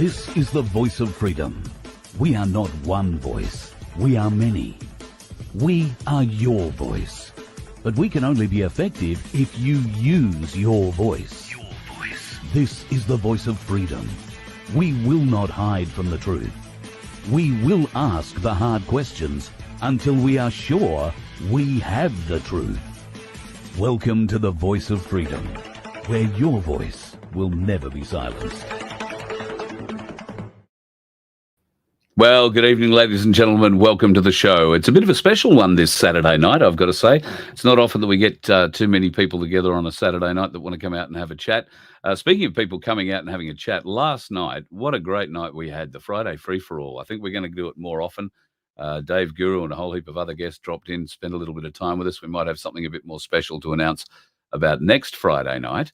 This is the voice of freedom. We are not one voice. We are many. We are your voice. But we can only be effective if you use your voice. Your voice. This is the voice of freedom. We will not hide from the truth. We will ask the hard questions until we are sure we have the truth. Welcome to the voice of freedom, where your voice will never be silenced. Well, good evening, ladies and gentlemen. Welcome to the show. It's a bit of a special one this Saturday night, I've got to say. It's not often that we get too many people together on a Saturday night that want to come out and have a chat. Speaking of people coming out and having a chat, last night, what a great night we had, the Friday Free-for-All. I think we're going to do it more often. Dave Guru and a whole heap of other guests dropped in, spent a little bit of time with us. We might have something a bit more special to announce about next Friday night.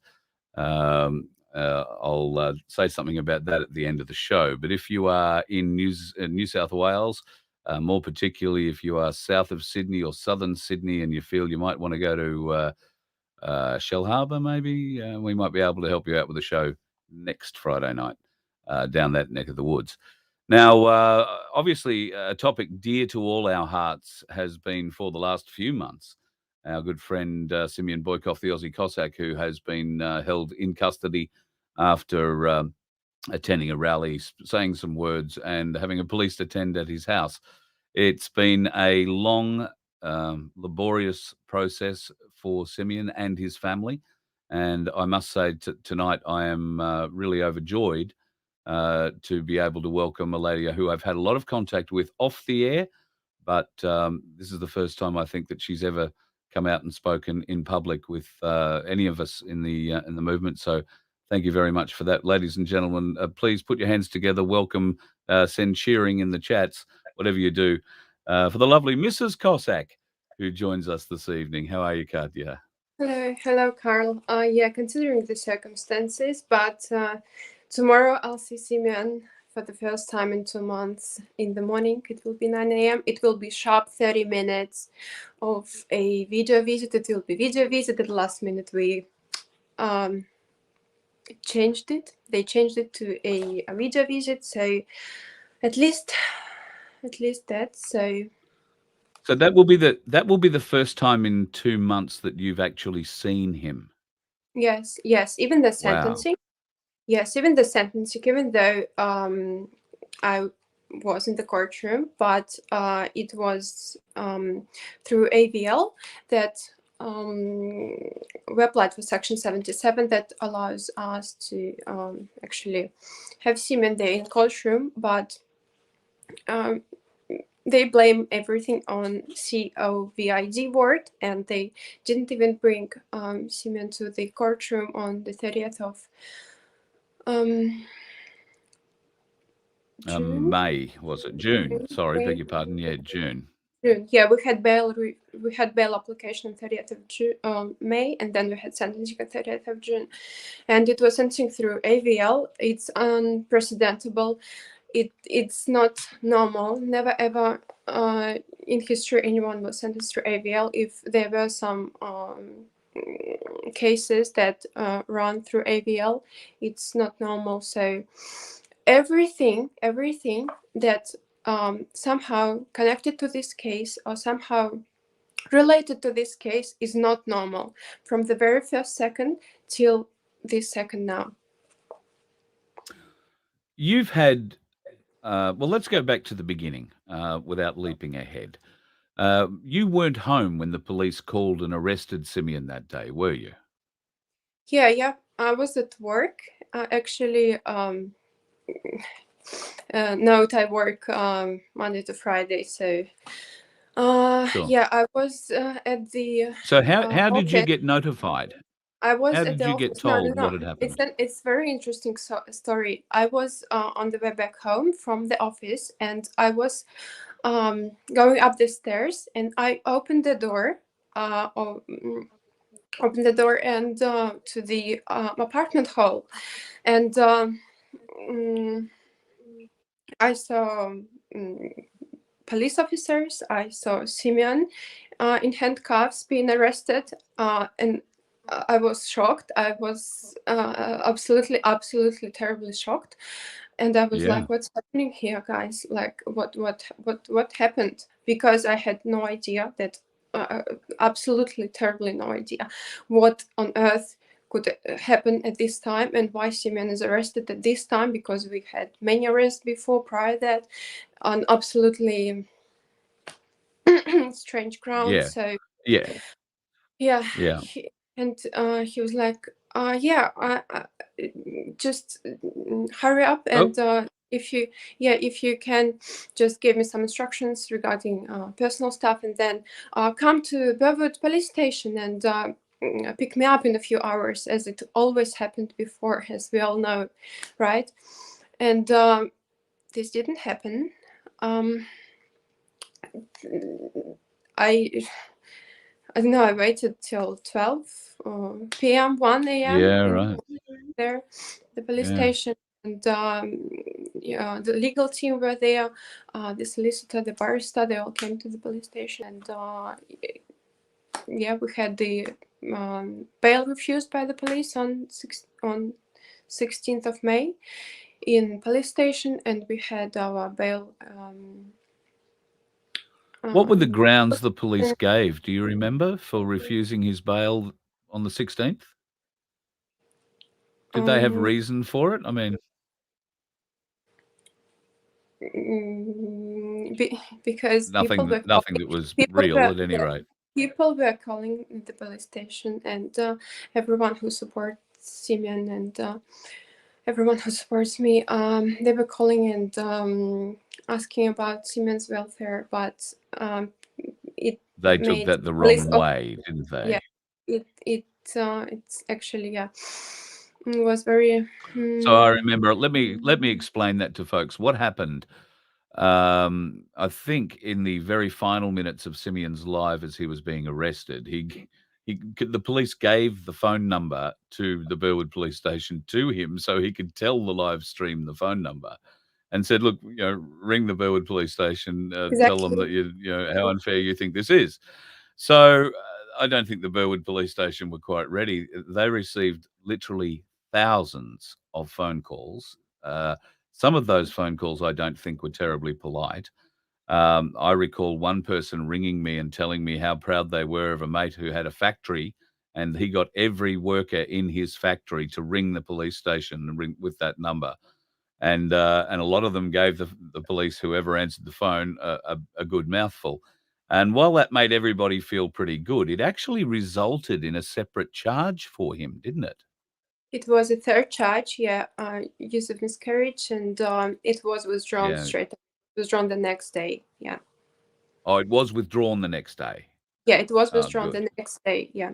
I'll say something about that at the end of the show. But if you are in New South Wales, more particularly if you are south of Sydney or southern Sydney and you feel you might want to go to Shell Harbour, maybe, we might be able to help you out with a show next Friday night down that neck of the woods. Now, obviously, a topic dear to all our hearts has been for the last few months our good friend Simeon Boykov, the Aussie Cossack, who has been held in custody after attending a rally, saying some words and having a police attend at his house. It's been a long, laborious process for Simeon and his family. And I must say tonight I am really overjoyed to be able to welcome a lady who I've had a lot of contact with off the air, but this is the first time I think that she's ever come out and spoken in public with any of us in the movement. So thank you very much for that, ladies and gentlemen. Please put your hands together. Welcome, send cheering in the chats, whatever you do, for the lovely Mrs Cossack, who joins us this evening. How are you, Katya? Hello, Carl. Yeah, considering the circumstances, but tomorrow I'll see Simeon for the first time in 2 months in the morning. It will be 9 a.m. It will be sharp 30 minutes of a video visit. It will be video visit. At the last minute, we changed it. They changed it to a video visit. So at least that. So that will be the first time in 2 months that you've actually seen him. Yes. Even the sentencing. Wow. Yes, even the sentencing. Even though I was in the courtroom, but it was through AVL that we applied for Section 77 that allows us to actually have Simeon there in courtroom, but they blame everything on COVID ward, and they didn't even bring Simeon to the courtroom on the 30th of June? May, was it? June. Sorry, beg your pardon. Yeah, June. Yeah, we had bail application on 30th of May, and then we had sentencing on 30th of June, and it was sentencing through AVL. It's unprecedented. It's not normal. Never ever in history anyone was sentenced through AVL. If there were some cases that run through AVL, it's not normal. So everything that somehow connected to this case or somehow related to this case is not normal from the very first second till this second now. You've had well, let's go back to the beginning without leaping ahead. You weren't home when the police called and arrested Simeon that day, were you? Yeah. I was at work. Actually, no, I work Monday to Friday. So, sure. Yeah, I was at the. So how did you get notified? I was How at did the you office. get told what had happened? It's very interesting story. I was on the way back home from the office, and I was going up the stairs, and I opened the door. Opened the door and to the apartment hall, and I saw police officers. I saw Simeon in handcuffs being arrested, and I was shocked. I was absolutely terribly shocked. And I was Yeah. like, what's happening here, guys? Like, what happened? Because I had no idea that, absolutely terribly no idea what on earth could happen at this time, and why Simeon is arrested at this time, because we had many arrests before, prior that, on absolutely strange grounds. Yeah. So Yeah. yeah, Yeah. he was like, yeah, just hurry up, Oh, and if you can just give me some instructions regarding personal stuff, and then come to Burwood police station and pick me up in a few hours, as it always happened before, as we all know, right? And this didn't happen. I don't know, I waited till 12 p.m., 1 a.m. yeah, in right. there, the police Yeah. station, and yeah, the legal team were there, the solicitor, the barrister, they all came to the police station, and yeah, we had the bail refused by the police on 16th of May in police station, and we had our bail. What were the grounds the police gave? Do you remember for refusing his bail on the 16th? Did they have reason for it? I mean, because nothing that was real at any rate. People were calling the police station, and everyone who supports Simeon, and everyone who supports me, they were calling and asking about Simeon's welfare, but They took made that the police wrong way, didn't they? Yeah, it's actually, yeah, it was very. So I remember. Let me explain that to folks. What happened? I think in the very final minutes of Simeon's life, as he was being arrested, the police gave the phone number to the Burwood police station to him, so he could tell the live stream the phone number, and said, "Look, ring the Burwood police station, tell them that you know how unfair you think this is." So I don't think the Burwood police station were quite ready. They received literally thousands of phone calls. Some of those phone calls I don't think were terribly polite. I recall one person ringing me and telling me how proud they were of a mate who had a factory, and he got every worker in his factory to ring the police station and ring with that number. And a lot of them gave the police, whoever answered the phone, a good mouthful. And while that made everybody feel pretty good, it actually resulted in a separate charge for him, didn't it? It was a third charge, yeah, use of miscarriage, and it was withdrawn withdrawn the next day, yeah. Oh, it was withdrawn the next day. Yeah, it was Oh, withdrawn the good. next day, yeah.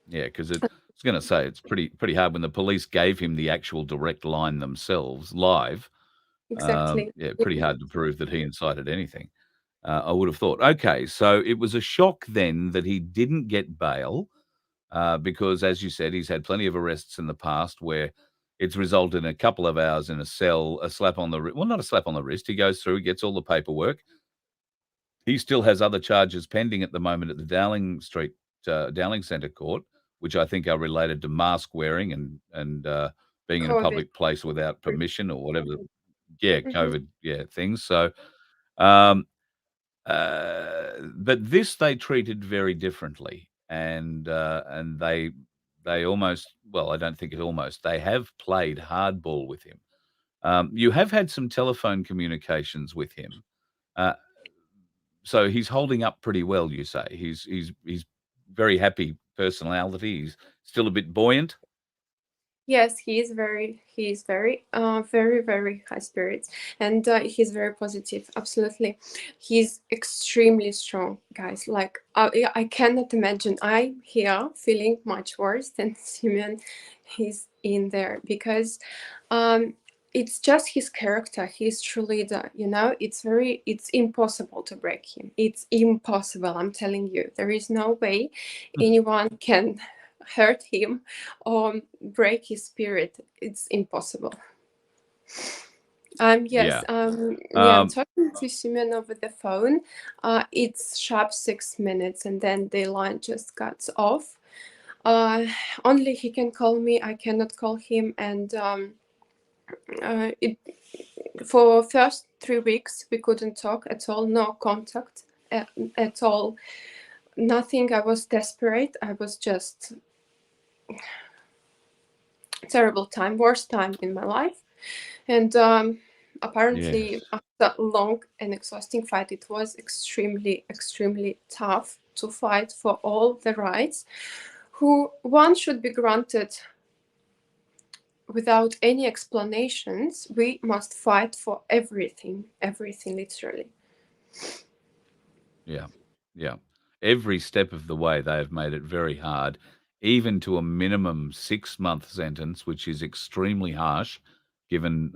Yeah, because I was going to say it's pretty hard when the police gave him the actual direct line themselves live. Exactly. Yeah, pretty hard to prove that he incited anything. I would have thought. Okay, so it was a shock then that he didn't get bail because, as you said, he's had plenty of arrests in the past where it's resulted in a couple of hours in a cell, a slap on the wrist. Well, not a slap on the wrist. He goes through, gets all the paperwork. He still has other charges pending at the moment at the Dowling Centre Court, which I think are related to mask wearing and being in a COVID. public place without permission or whatever. Yeah, COVID, things. So, but this they treated very differently, and they almost, well, I don't think it almost, they have played hardball with him. You have had some telephone communications with him. So he's holding up pretty well, you say. He's very happy personality. He's still a bit buoyant. Yes, he's very, very high spirits, and he's very positive. Absolutely, he's extremely strong, guys. Like I cannot imagine. I'm here feeling much worse than Simeon. He's in there because it's just his character. He's truly it's impossible to break him. It's impossible. I'm telling you, there is no way anyone can hurt him or break his spirit. It's impossible. I'm talking to Simeon over the phone. It's sharp 6 minutes, and then the line just cuts off. Only he can call me. I cannot call him, and For first 3 weeks we couldn't talk at all, no contact at all, nothing. I was desperate. I was just terrible time, worst time in my life. And apparently Yes. after a long and exhausting fight, it was extremely tough to fight for all the rights who one should be granted without any explanations. We must fight for everything literally. Yeah. Yeah. Every step of the way, they have made it very hard, even to a minimum 6-month sentence, which is extremely harsh, given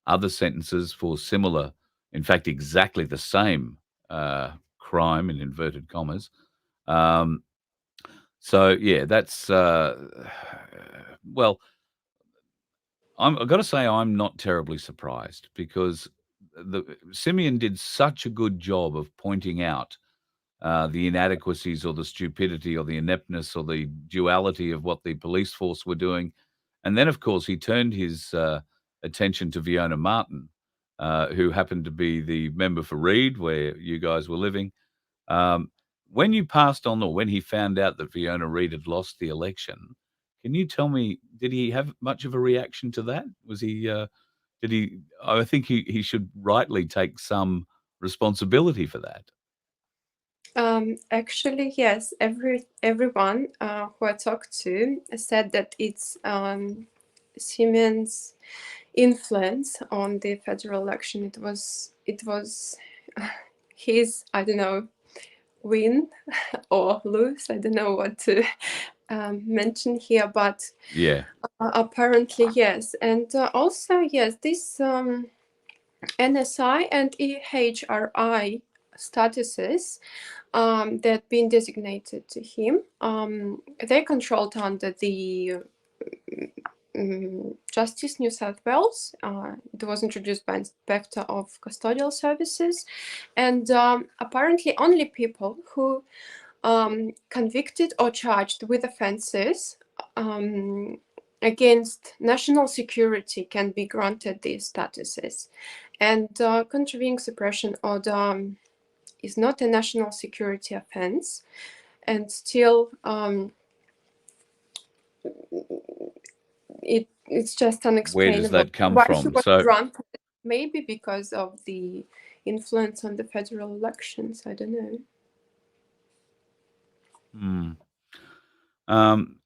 other sentences for similar, in fact, exactly the same crime, in inverted commas. So, yeah, that's, well, I've got to say I'm not terribly surprised, because Simeon did such a good job of pointing out the inadequacies or the stupidity or the ineptness or the duality of what the police force were doing. And then, of course, he turned his attention to Fiona Martin, who happened to be the member for Reed, where you guys were living. When you passed on, or when he found out that Fiona Reed had lost the election, can you tell me, did he have much of a reaction to that? Was he, did he, I think he should rightly take some responsibility for that. Actually, yes. Everyone who I talked to said that it's Siemens' influence on the federal election. It was his, I don't know, win or lose. I don't know what to mention here, but Yeah. Apparently yes. And also yes, this NSI and EHRI statuses that been designated to him, they're controlled under the Justice New South Wales. It was introduced by Inspector of Custodial Services, and apparently only people who convicted or charged with offences against national security can be granted these statuses. And contravening suppression order is not a national security offence, and still it's just unexplainable. Where does that come why from? he was So, granted. Maybe because of the influence on the federal elections. I don't know.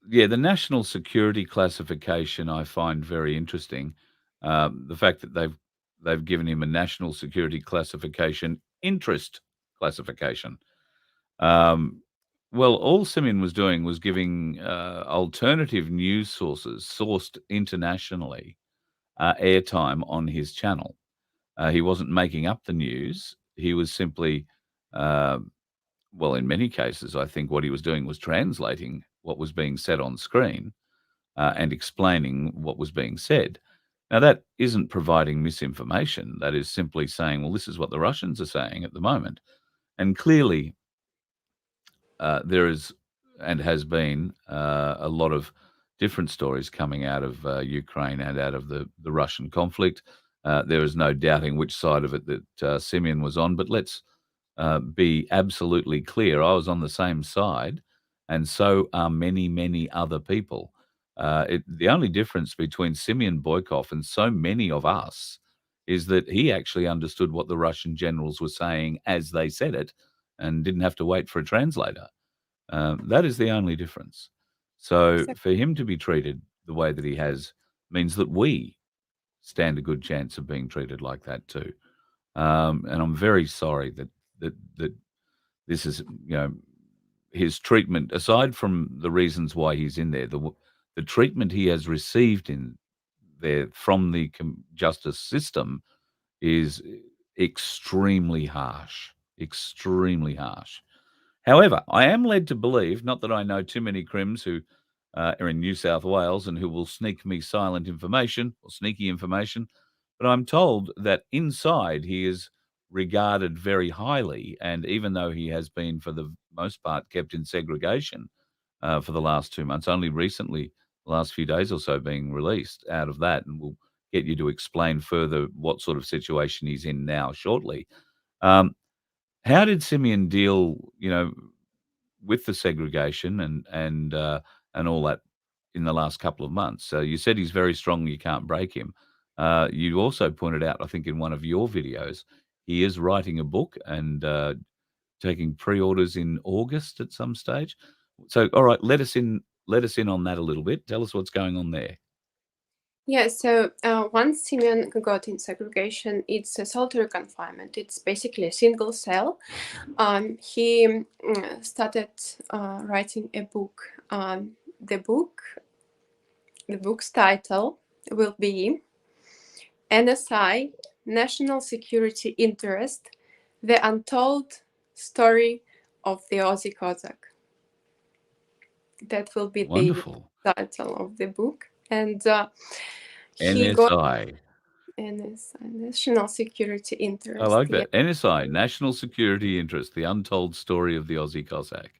yeah, the national security classification I find very interesting. The fact that they've given him a national security classification, interest classification. Well, all Simeon was doing was giving alternative news sources sourced internationally airtime on his channel. He wasn't making up the news. He was simply, well, in many cases, I think what he was doing was translating what was being said on screen and explaining what was being said. Now, that isn't providing misinformation. That is simply saying, well, this is what the Russians are saying at the moment. And clearly, there is and has been a lot of different stories coming out of Ukraine and out of the Russian conflict. There is no doubting which side of it that Simeon was on, but let's be absolutely clear. I was on the same side, and so are many other people. The only difference between Simeon Boykov and so many of us is that he actually understood what the Russian generals were saying as they said it and didn't have to wait for a translator. That is the only difference. So for him to be treated the way that he has means that we stand a good chance of being treated like that too. And I'm very sorry that this is, his treatment, aside from the reasons why he's in there, the treatment he has received in there from the justice system is extremely harsh, extremely harsh. However, I am led to believe, not that I know too many crims who are in New South Wales and who will sneak me silent information or sneaky information, but I'm told that inside he is regarded very highly. And even though he has been, for the most part, kept in segregation for the last 2 months, only recently, the last few days or so, being released out of that and will get you to explain further what sort of situation he's in now shortly. Um, how did Simeon deal, with the segregation and all that in the last couple of months? So you said he's very strong, you can't break him. You also pointed out, I think, in one of your videos, he is writing a book and taking pre-orders in August at some stage. So, all right, let us in on that a little bit. Tell us what's going on there. Yeah, so once Simeon got in segregation, it's a solitary confinement. It's basically a single cell. He started writing a book. The book's title will be NSI, National Security Interest, The Untold Story of the Aussie Cossack. That will be Wonderful. the title of the book. And he NSI. got NSI, National Security Interest. I like that. NSI, National Security Interest, The Untold Story of the Aussie Cossack.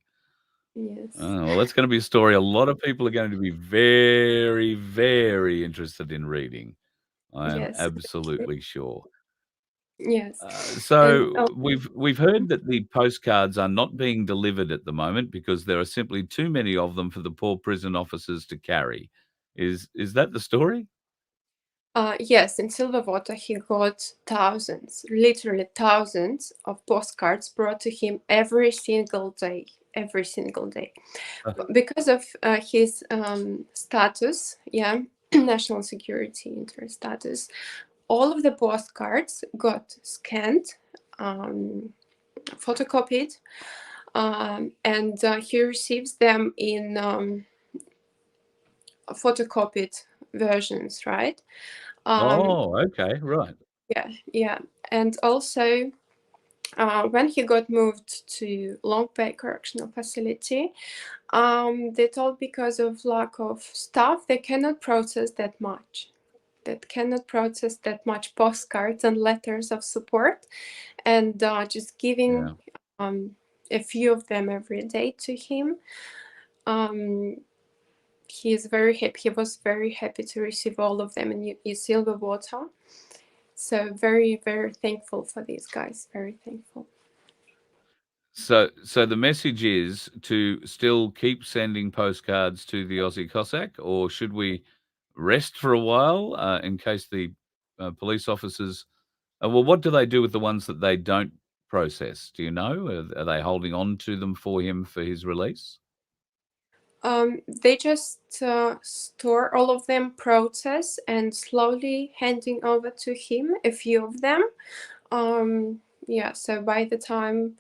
Yes. Well, that's going to be a story a lot of people are going to be very, very interested in reading. I am absolutely sure. Yes. So we've heard that the postcards are not being delivered at the moment because there are simply too many of them for the poor prison officers to carry. Is that the story? Yes, in Silverwater he got literally thousands of postcards brought to him every single day. Because of his status, national security interest status, all of the postcards got scanned, photocopied, and he receives them in photocopied versions, right? Okay, right. Yeah. And also, when he got moved to Long Bay Correctional Facility, they told because of lack of staff, they cannot process that much. Postcards and letters of support, and just giving a few of them every day to him. He is very happy. He was very happy to receive all of them in Silverwater. So very, very thankful for these guys. Very thankful. So the message is to still keep sending postcards to the Aussie Cossack, or should we rest for a while in case the police officers? Well, what do they do with the ones that they don't process? Do you know? Are they holding on to them for him for his release? They just store all of them, process, and slowly handing over to him a few of them. So by the time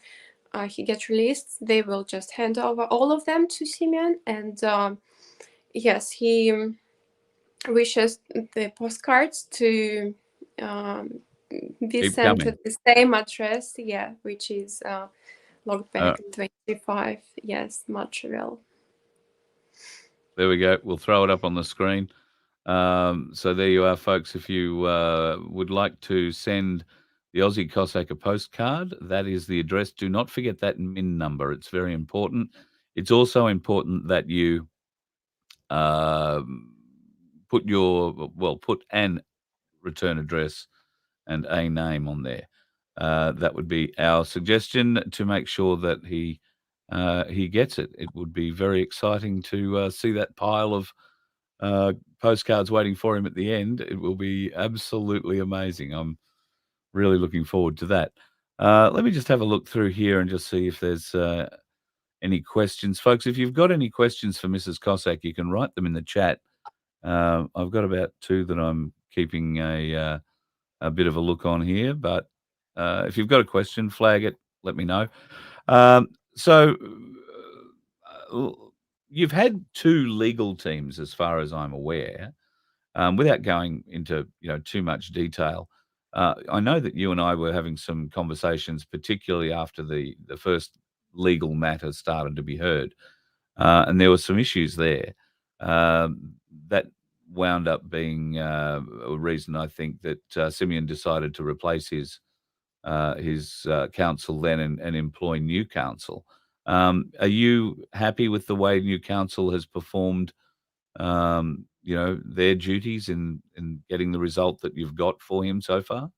he gets released, they will just hand over all of them to Simeon. And yes, he wishes the postcards to be Keep sent coming. to the same address, which is Logbank 25, Montreal. There we go. We'll throw it up on the screen. So there you are, folks. If you would like to send the Aussie Cossack a postcard, that is the address. Do not forget that MIN number. It's very important. It's also important that you put an return address and a name on there. That would be our suggestion to make sure that he gets it. It would be very exciting to see that pile of postcards waiting for him at the end. It will be absolutely amazing. I'm really looking forward to that. Let me just have a look through here and just see if there's any questions. Folks, if you've got any questions for Mrs. Cossack, you can write them in the chat. I've got about two that I'm keeping a bit of a look on here, but if you've got a question, flag it, let me know. So you've had two legal teams, as far as I'm aware. Without going into too much detail, I know that you and I were having some conversations, particularly after the first legal matter started to be heard, and there were some issues there that wound up being a reason, I think, that Simeon decided to replace his counsel then and employ new counsel. Are you happy with the way new counsel has performed you know, their duties in getting the result that you've got for him so far?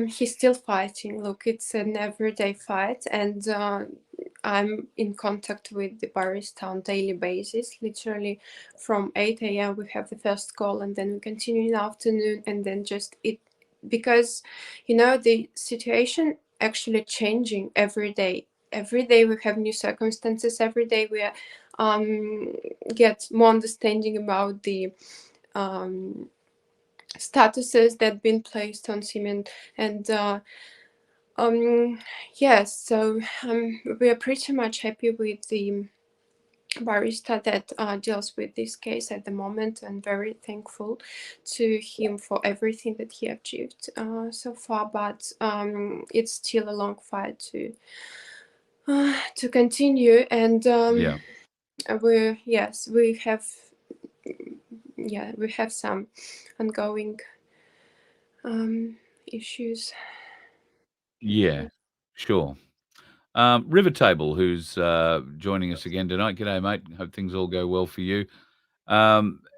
He's still fighting. Look, it's an everyday fight, and I'm in contact with the barista on daily basis. Literally, from 8 a.m. we have the first call, and then we continue in the afternoon, and then just it, because, you know, the situation actually changing every day. Every day we have new circumstances. Every day we get more understanding about the statuses that been placed on Siemens, and yes, so we are pretty much happy with the barista that deals with this case at the moment, and very thankful to him for everything that he achieved so far, but it's still a long fight to continue, and Yeah. we have some ongoing issues. Yeah, sure. River Table, who's joining us again tonight. G'day, mate. Hope things all go well for you.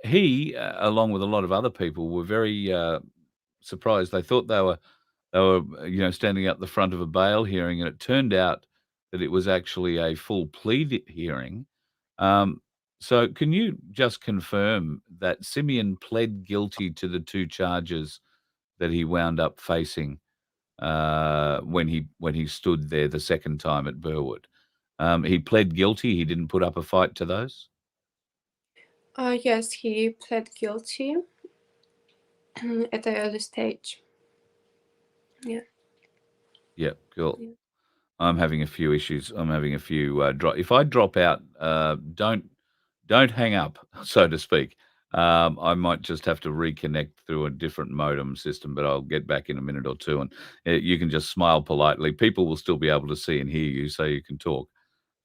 He, along with a lot of other people, were very surprised. They thought they were, you know, standing up the front of a bail hearing, and it turned out that it was actually a full plea hearing. So, can you just confirm that Simeon pled guilty to the 2 charges that he wound up facing when he stood there the second time at Burwood? He pled guilty. He didn't put up a fight to those. Yes, he pled guilty at the early stage. Yeah. Yeah, cool. Yeah. I'm having a few issues. I'm having a few if I drop out, don't hang up, so to speak. I might just have to reconnect through a different modem system, but I'll get back in a minute or two, and you can just smile politely. People will still be able to see and hear you, so you can talk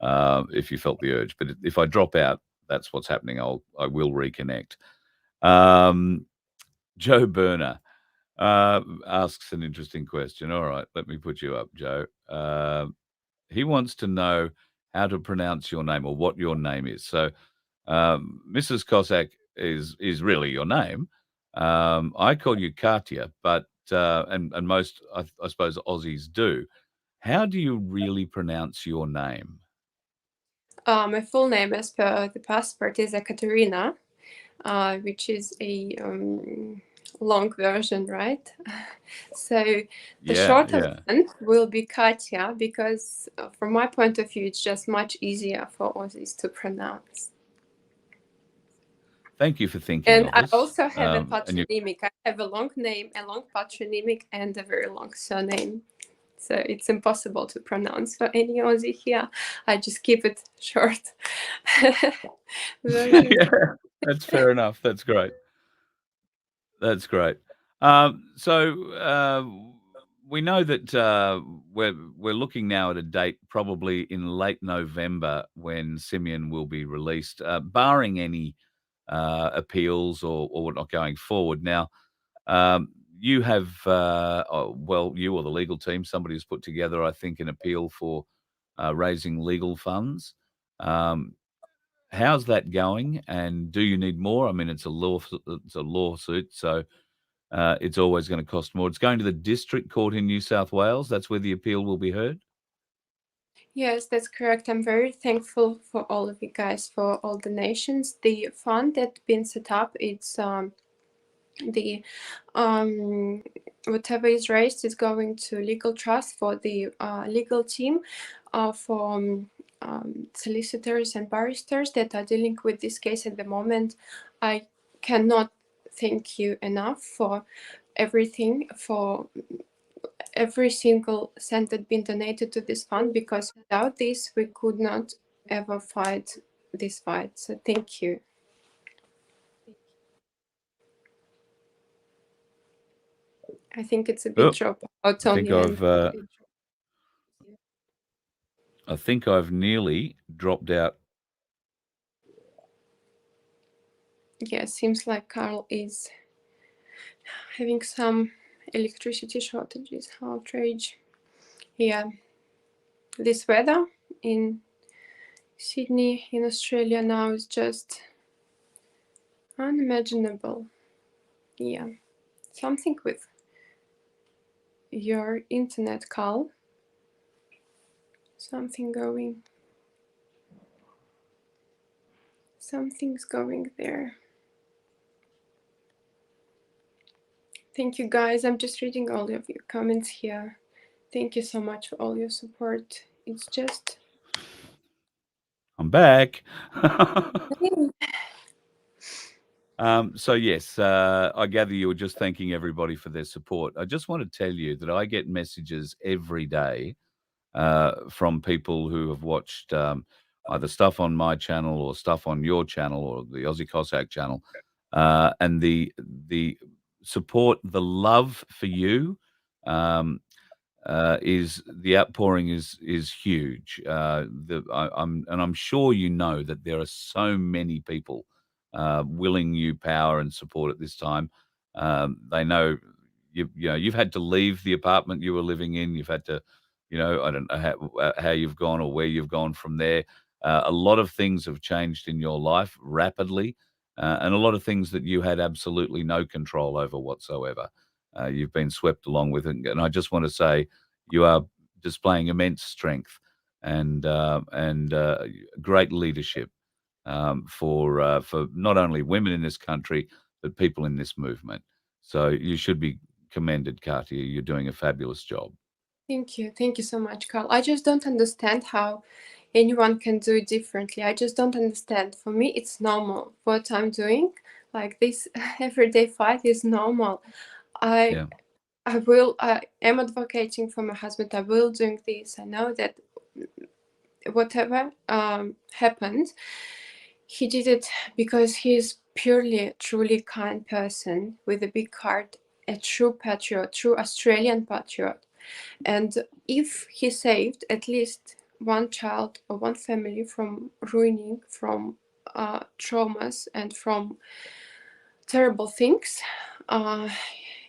if you felt the urge. But if I drop out, that's what's happening. I will reconnect. Joe Burner asks an interesting question. All right, let me put you up, Joe. He wants to know how to pronounce your name, or what your name is. So, Mrs Cossack is really your name. I call you Katya, but and most I suppose Aussies do. How do you really pronounce your name? My full name, as per the passport, is Ekaterina, which is a long version, right? So the shorter version will be Katya, because from my point of view, it's just much easier for Aussies to pronounce. Thank you for thinking And of I us. also have a patronymic. I have a long name, a long patronymic, and a very long surname. So it's impossible to pronounce for any Aussie here. I just keep it short. Yeah, that's fair enough. That's great. That's great. So we know that we're looking now at a date probably in late November when Simeon will be released, barring any appeals or whatnot going forward. Now, you have, well, you or the legal team, somebody has put together, I think, an appeal for raising legal funds. How's that going? And do you need more? I mean, it's a lawsuit, so it's always going to cost more. It's going to the district court in New South Wales. That's where the appeal will be heard. Yes, that's correct. I'm very thankful for all of you guys for all donations. The fund that's been set up, it's the whatever is raised is going to legal trust for the legal team, for solicitors and barristers that are dealing with this case at the moment. I cannot thank you enough for everything, for every single cent that been donated to this fund, because without this we could not ever fight this fight. So thank you. I think it's a big job about Tony. I think I've nearly dropped out. Yeah, seems like Carl is having some electricity shortages. Outrage. Yeah, this weather in Sydney, in Australia now, is just Unimaginable. Yeah. Something with your internet call. Something going. Something's going there. Thank you, guys. I'm just reading all of your comments here. Thank you so much for all your support. It's just... I'm back. So yes, I gather you were just thanking everybody for their support. I just want to tell you that I get messages every day from people who have watched either stuff on my channel or stuff on your channel or the Aussie Cossack channel, and the support, the love for you is the outpouring is huge. I'm sure you know that there are so many people willing you power and support at this time. They know you've had to leave the apartment you were living in. You've had to, I don't know how you've gone or where you've gone from there. A lot of things have changed in your life rapidly, and a lot of things that you had absolutely no control over whatsoever. You've been swept along with it, and I just want to say you are displaying immense strength and great leadership for not only women in this country but people in this movement. So you should be commended, Katia. You're doing a fabulous job. Thank you so much, Carl. I just don't understand how anyone can do it differently. I just don't understand. For me, it's normal. What I'm doing, like this everyday fight, is normal. I am advocating for my husband. I will doing this. I know that whatever happened, he did it because he's purely, truly kind person with a big heart, a true patriot, true Australian patriot. And if he saved at least one child or one family from ruining, from traumas and from terrible things,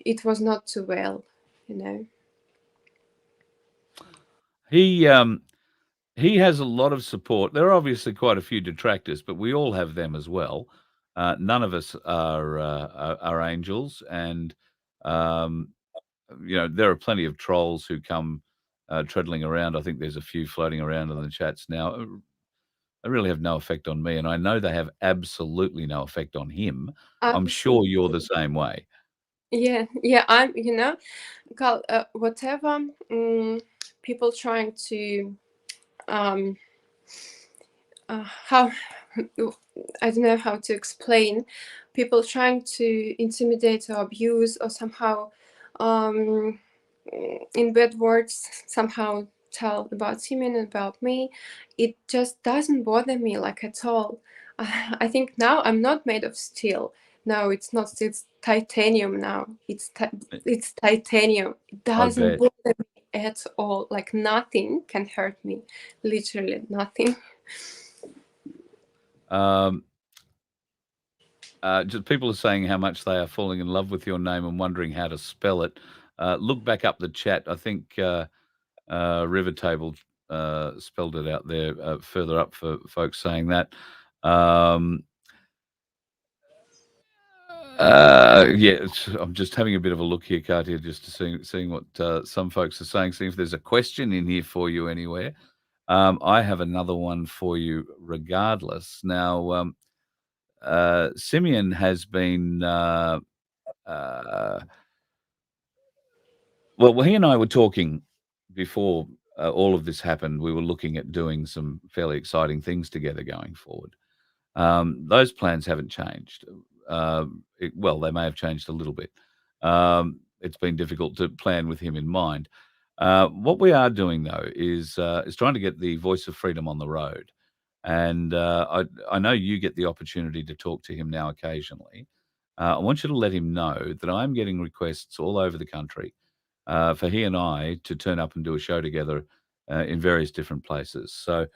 it was not too well, He has a lot of support. There are obviously quite a few detractors, but we all have them as well. None of us are angels, and there are plenty of trolls who come treadling around. I think there's a few floating around in the chats now. They really have no effect on me, and I know they have absolutely no effect on him. I'm sure you're the same way. Yeah, I'm, Carl, whatever people trying to how I don't know how to explain, people trying to intimidate or abuse or somehow in bad words somehow tell about him and about me, it just doesn't bother me like at all. I think now I'm not made of steel. No, it's not. It's titanium now. It's titanium. It doesn't bother me at all. Like nothing can hurt me. Literally nothing. Just people are saying how much they are falling in love with your name and wondering how to spell it. Look back up the chat. I think River Table spelled it out there further up for folks saying that. I'm just having a bit of a look here, Katia, just to seeing what some folks are saying, seeing if there's a question in here for you anywhere. I have another one for you regardless. Now, Simeon has been... well, he and I were talking before all of this happened. We were looking at doing some fairly exciting things together going forward. Those plans haven't changed. They may have changed a little bit. It's been difficult to plan with him in mind. What we are doing, though, is trying to get the Voice of Freedom on the road. And I know you get the opportunity to talk to him now occasionally. I want you to let him know that I'm getting requests all over the country for he and I to turn up and do a show together in various different places. So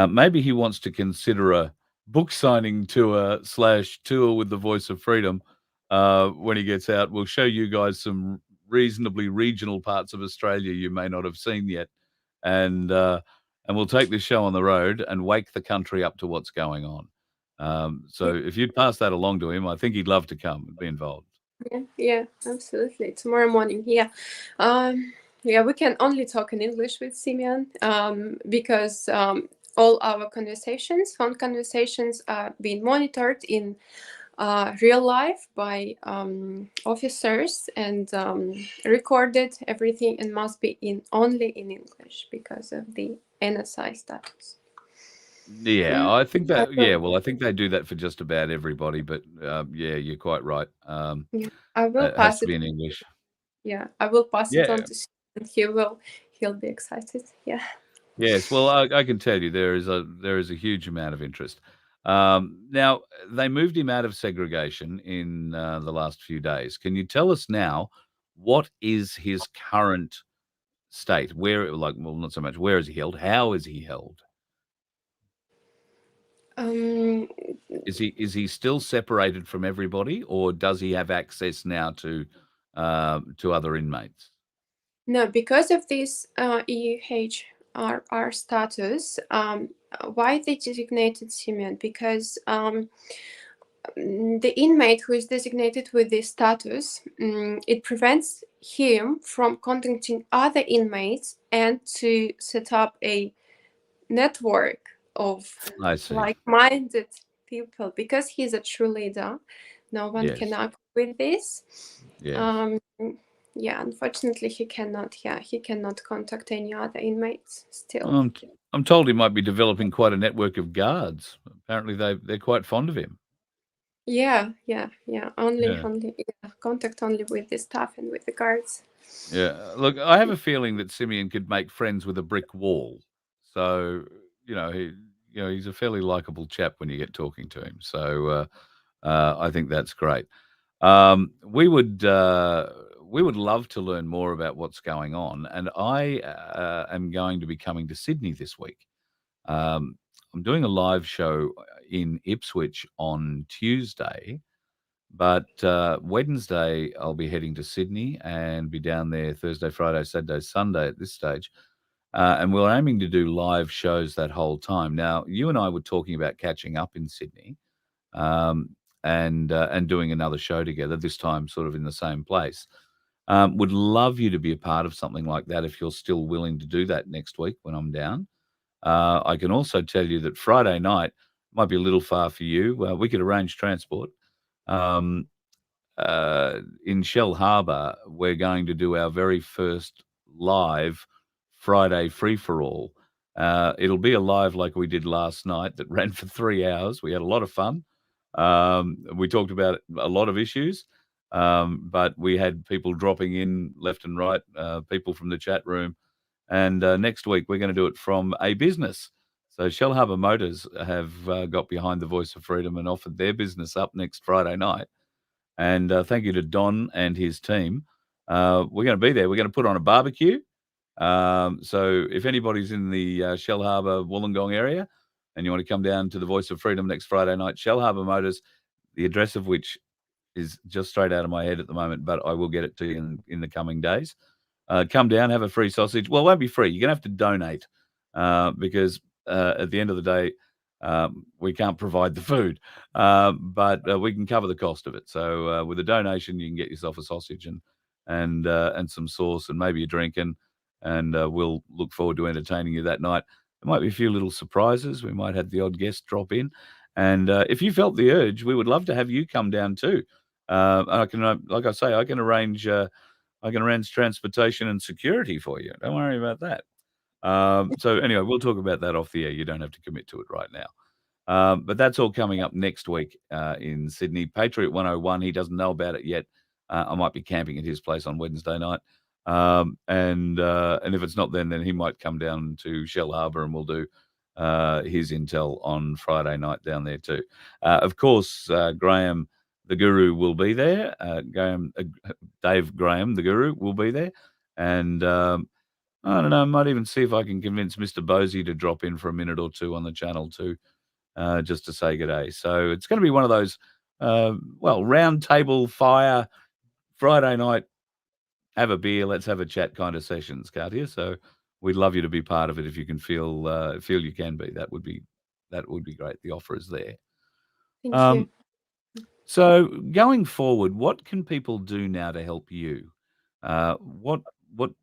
maybe he wants to consider a book signing tour / tour with the Voice of Freedom when he gets out. We'll show you guys some reasonably regional parts of Australia you may not have seen yet. And we'll take this show on the road and wake the country up to what's going on. So if you'd pass that along to him, I think he'd love to come and be involved. Yeah, absolutely. Tomorrow morning. Yeah, we can only talk in English with Simeon because all our conversations, phone conversations, are being monitored in real life by officers and recorded everything, and must be only in English because of the NSI status. Yeah, I think that. Yeah, well, I think they do that for just about everybody. But yeah, you're quite right. Yeah, I will It has pass to it. be in English. Yeah, I will pass it on Yeah. to Simeon. He'll be excited. Yeah. Yes. Well, I can tell you there is a huge amount of interest. Now they moved him out of segregation in the last few days. Can you tell us now what is his current state? Where, like, well, not so much where is he held? How is he held? Um, Is he still separated from everybody, or does he have access now to other inmates? no, because of this EUHRR status, why they designated Simeon? Because the inmate who is designated with this status, it prevents him from contacting other inmates and to set up a network of I see. like-minded people, because he's a true leader. No one Yes. can argue with this. Yes. Yeah, unfortunately he cannot contact any other inmates still. I'm told he might be developing quite a network of guards. Apparently they're quite fond of him. Yeah. Only Yeah. contact only with the staff and with the guards. Yeah. Look, I have a feeling that Simeon could make friends with a brick wall. So, he's a fairly likable chap when you get talking to him. So, I think that's great. We would love to learn more about what's going on, and I am going to be coming to Sydney this week. I'm doing a live show in Ipswich on Tuesday, but Wednesday I'll be heading to Sydney and be down there Thursday, Friday, Saturday, Sunday at this stage. And we're aiming to do live shows that whole time. Now, you and I were talking about catching up in Sydney, and doing another show together, this time sort of in the same place. Would love you to be a part of something like that if you're still willing to do that next week when I'm down. I can also tell you that Friday night might be a little far for you. We could arrange transport. Um, in Shell Harbour, we're going to do our very first live Friday free-for-all. It'll be a live like we did last night that ran for 3 hours. We had a lot of fun. We talked about a lot of issues, but we had people dropping in left and right, people from the chat room. And next week, we're going to do it from a business. So Shell Harbour Motors have got behind the Voice of Freedom and offered their business up next Friday night. And thank you to Don and his team. We're going to be there. We're going to put on a barbecue. So if anybody's in the Shell Harbour Wollongong area and you want to come down to the Voice of Freedom next Friday night, Shell Harbour Motors, the address of which is just straight out of my head at the moment, but I will get it to you in the coming days. Come down, have a free sausage. Well, it won't be free. You're going to have to donate because at the end of the day, we can't provide the food, but we can cover the cost of it. So with a donation, you can get yourself a sausage and some sauce and maybe a drink, and we'll look forward to entertaining you that night. There might be a few little surprises. We might have the odd guest drop in, and if you felt the urge, we would love to have you come down too. I can, like I say, I can arrange transportation and security for you. Don't worry about that. So anyway, we'll talk about that off the air. You don't have to commit to it right now. But that's all coming up next week in Sydney. Patriot 101, he doesn't know about it yet. I might be camping at his place on Wednesday night. And if it's not then he might come down to Shell Harbour and we'll do his intel on Friday night down there too. Of course, Graham the Guru will be there. Dave Graham the Guru will be there. And I don't know, I might even see if I can convince Mr. Bosey to drop in for a minute or two on the channel too, just to say good day. So it's going to be one of those, round table fire, Friday night, have a beer, let's have a chat kind of sessions, Katia. So we'd love you to be part of it if you can feel you can be. That would be great. The offer is there. Thank you. So going forward, what can people do now to help you? What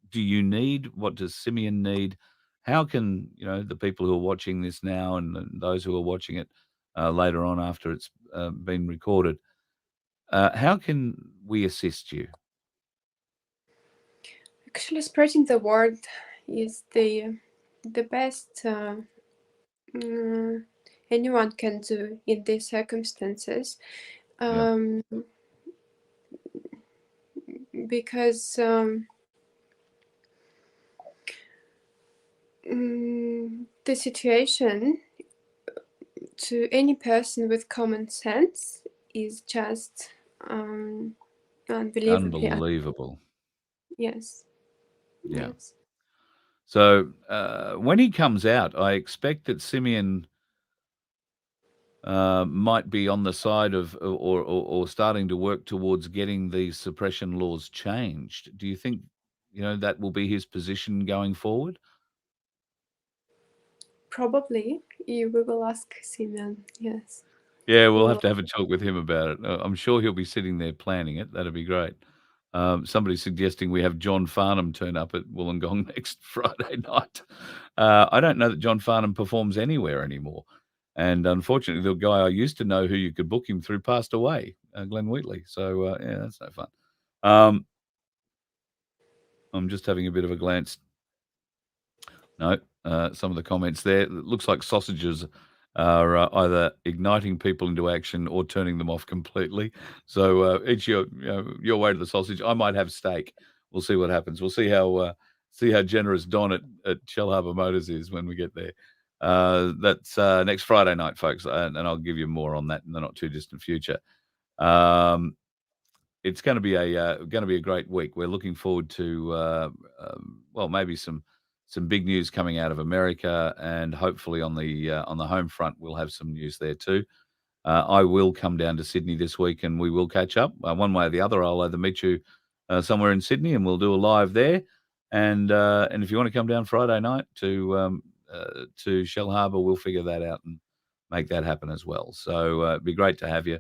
do you need? What does Simeon need? How can the people who are watching this now and those who are watching it later on after it's been recorded, how can we assist you? Actually, spreading the word is the best anyone can do in these circumstances. Because the situation to any person with common sense is just unbelievably. Unbelievable. Yes. Yeah. Yes. So when he comes out, I expect that Simeon might be on the side of or starting to work towards getting these suppression laws changed. Do you think that will be his position going forward? Probably. We will ask Simeon. Yes. Yeah, we'll have to have a talk with him about it. I'm sure he'll be sitting there planning it. That'd be great. Somebody's suggesting we have John Farnham turn up at Wollongong next Friday night. I don't know that John Farnham performs anywhere anymore. And unfortunately, the guy I used to know who you could book him through passed away, Glenn Wheatley. So, yeah, that's no fun. I'm just having a bit of a glance. No, some of the comments there. It looks like sausages are either igniting people into action or turning them off completely. So each your way to the sausage. I might have steak. We'll see what happens. We'll see how generous Don at Shell Harbour Motors is when we get there. That's next Friday night, folks, and I'll give you more on that in the not too distant future. It's going to be a great week. We're looking forward to maybe some big news coming out of America, and hopefully on the home front we'll have some news there too. I will come down to Sydney this week, and we will catch up one way or the other. I'll either meet you somewhere in Sydney, and we'll do a live there. And if you want to come down Friday night to Shell Harbour, we'll figure that out and make that happen as well. So it'd be great to have you.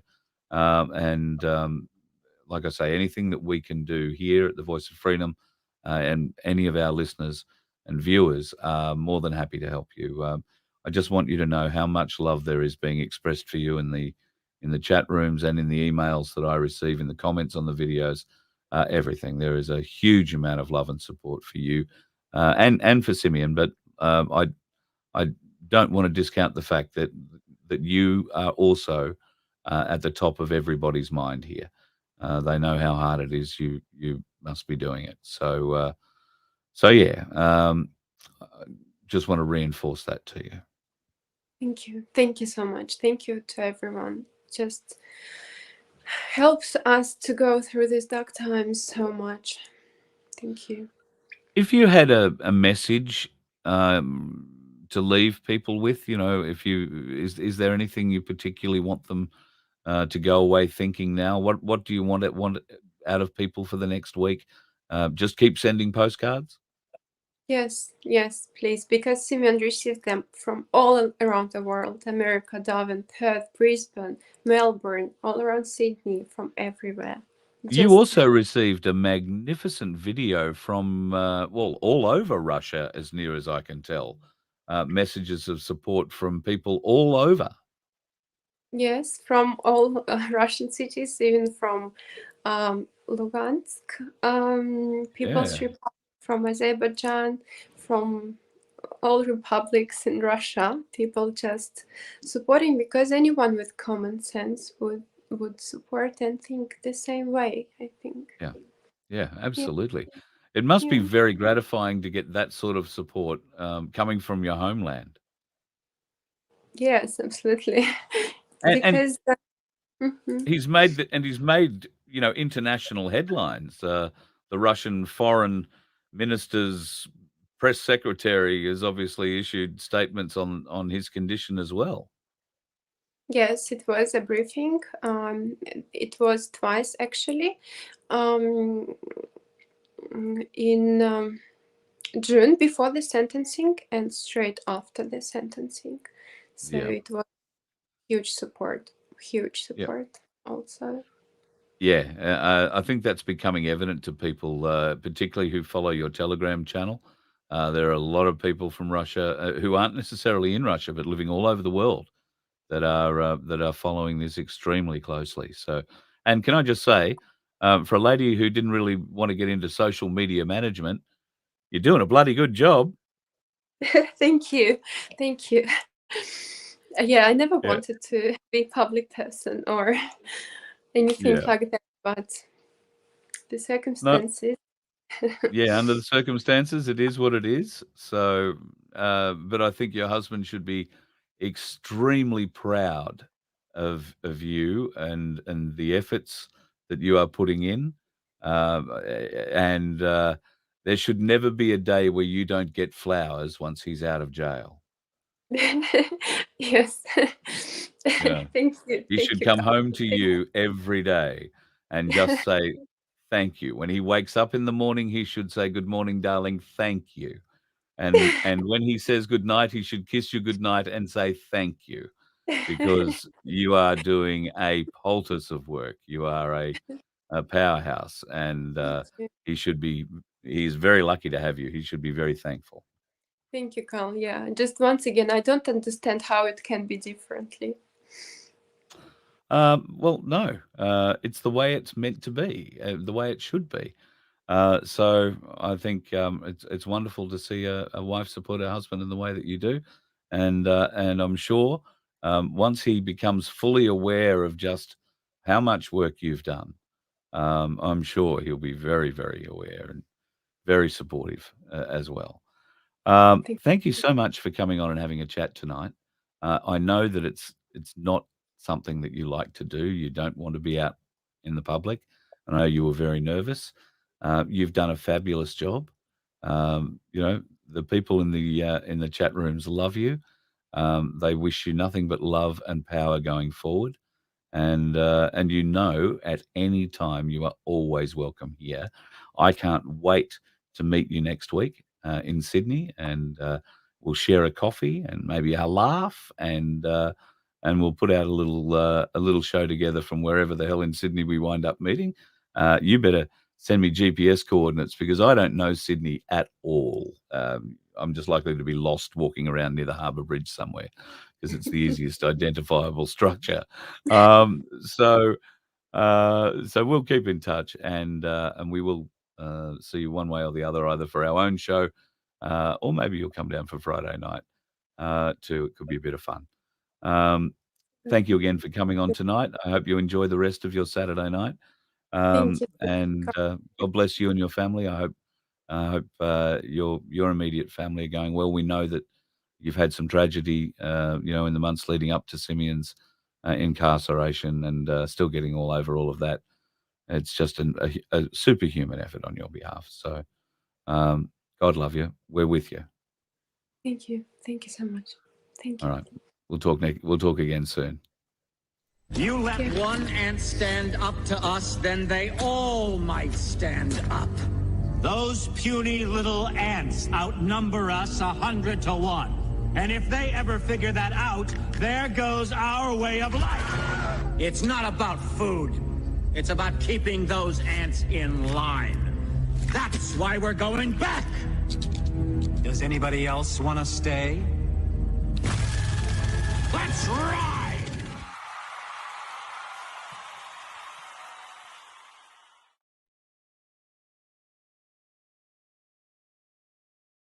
Like I say, anything that we can do here at the Voice of Freedom, and any of our listeners and viewers are more than happy to help you. I just want you to know how much love there is being expressed for you in the chat rooms and in the emails that I receive, in the comments on the videos, everything. There is a huge amount of love and support for you and for Simeon. But I don't want to discount the fact that you are also at the top of everybody's mind here. They know how hard it is. You must be doing it. So yeah. Just want to reinforce that to you. Thank you so much. Thank you to everyone. Just helps us to go through these dark times so much. Thank you. If you had a message to leave people with, is there anything you particularly want them to go away thinking now? What do you want out of people for the next week? Just keep sending postcards? Yes, please, because Simeon received them from all around the world: America, Darwin, Perth, Brisbane, Melbourne, all around Sydney, from everywhere. You also received a magnificent video from, all over Russia, as near as I can tell. Messages of support from people all over. Yes, from all Russian cities, even from Lugansk, People's Republic, from Azerbaijan, from all republics in Russia. People just supporting, because anyone with common sense would support and think the same way, I think. Yeah, absolutely. Yeah. It must be very gratifying to get that sort of support coming from your homeland. Yes, absolutely. Because he's made international headlines. The Russian foreign minister's press secretary has obviously issued statements on his condition as well. Yes, it was a briefing. It was twice, actually. In June, before the sentencing, and straight after the sentencing. So it was huge support. huge support also. Yeah, I think that's becoming evident to people, particularly who follow your Telegram channel. There are a lot of people from Russia who aren't necessarily in Russia, but living all over the world that are following this extremely closely. So, and can I just say, for a lady who didn't really want to get into social media management, you're doing a bloody good job. Thank you. Yeah, I never Yeah. wanted to be a public person or anything like that, but the circumstances. Yeah, under the circumstances, it is what it is. So, but I think your husband should be extremely proud of you and the efforts that you are putting in. And there should never be a day where you don't get flowers once he's out of jail. Yes. Yeah. Thank you. He should come home to you every day and just say thank you. When he wakes up in the morning, he should say, "Good morning, darling, thank you." And when he says good night, he should kiss you good night and say thank you, because you are doing a poultice of work. You are a powerhouse, and he's very lucky to have you. He should be very thankful. Thank you, Carl. Yeah, just once again, I don't understand how it can be differently. Well, no, it's the way it's meant to be, the way it should be. So I think it's wonderful to see a wife support her husband in the way that you do, and I'm sure once he becomes fully aware of just how much work you've done, I'm sure he'll be very, very aware and very supportive as well. Thank you so much for coming on and having a chat tonight. I know that it's not something that you like to do. You don't want to be out in the public. I know you were very nervous. You've done a fabulous job. You know, the people in the chat rooms love you. They wish you nothing but love and power going forward. And you know, at any time you are always welcome here. I can't wait to meet you next week in Sydney, and we'll share a coffee and maybe a laugh, and we'll put out a little show together from wherever the hell in Sydney we wind up meeting. You better send me GPS coordinates, because I don't know Sydney at all. I'm just likely to be lost walking around near the Harbour Bridge somewhere, because it's the easiest identifiable structure. So we'll keep in touch, and we will see you one way or the other, either for our own show, or maybe you'll come down for Friday night too. It could be a bit of fun. Thank you again for coming on tonight. I hope you enjoy the rest of your Saturday night. Thank you. And God bless you and your family. I hope your immediate family are going well. We know that you've had some tragedy, you know, in the months leading up to Simeon's incarceration, and still getting all over all of that. It's just a superhuman effort on your behalf. So God love you. We're with you. Thank you. Thank you so much. Thank you. All right. We'll talk again soon. You let one ant stand up to us, then they all might stand up. Those puny little ants outnumber us 100 to 1. And if they ever figure that out, there goes our way of life. It's not about food. It's about keeping those ants in line. That's why we're going back. Does anybody else want to stay? Let's rock!